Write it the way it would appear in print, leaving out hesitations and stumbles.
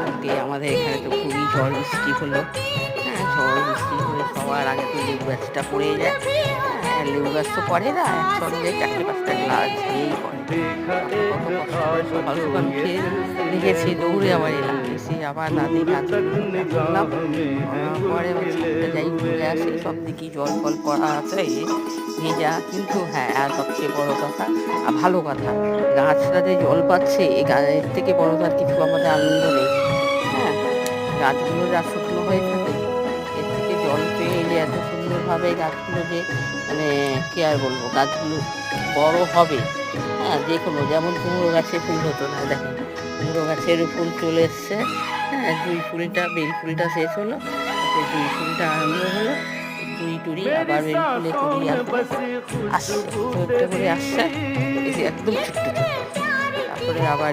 আজকে আমাদের এখানে তো খুবই ঝড় বৃষ্টি হলো। হ্যাঁ, ঝড় বৃষ্টি হলে সবার আগে তো লেবু গাছটা পড়ে যায়। হ্যাঁ, লেবু গাছ তো পড়ে না, একসঙ্গে 4-5টা গাছ ঝরেই পড়ে। কত কষ্ট করে সকাল সকাল উঠে দেখেছি, দৌড়ে আবার এলাম, এসে আবার দাদি গাছগুলো তুললাম, করার পরে আবার ছাদটা যাই ঘুরে আসি, সব দিকে জল ফল পড়া আছে, ভেজা। কিন্তু হ্যাঁ, আর সবচেয়ে বড় কথা আর ভালো কথা, গাছটা যে জল পাচ্ছে, এই গাছের থেকে বড় তার কিছু আমাদের আনন্দ নেই। হ্যাঁ, গাছগুলো যা শুকনো হয়ে থাকে, এর থেকে জল পেয়ে যে এত সুন্দরভাবে গাছগুলো যে মানে কি আর বলবো, গাছগুলো বড় হবে। হ্যাঁ, যে কোনো, যেমন কুমড়ো গাছে ফুল হতো না, দেখেন কুমড়ো গাছেরও ফুল চলে এসছে। হ্যাঁ, জুঁই ফুলটা, বেল ফুলটা শেষ হলো, তারপরে জুঁই ফুলটা আরম্ভ হলো। জুঁই টুড়ি আবার বেল ফুলে কুড়ি আসছে, একটা করে আসছে, এই যে একদম ছোট্ট ছোট্ট, তারপরে আবার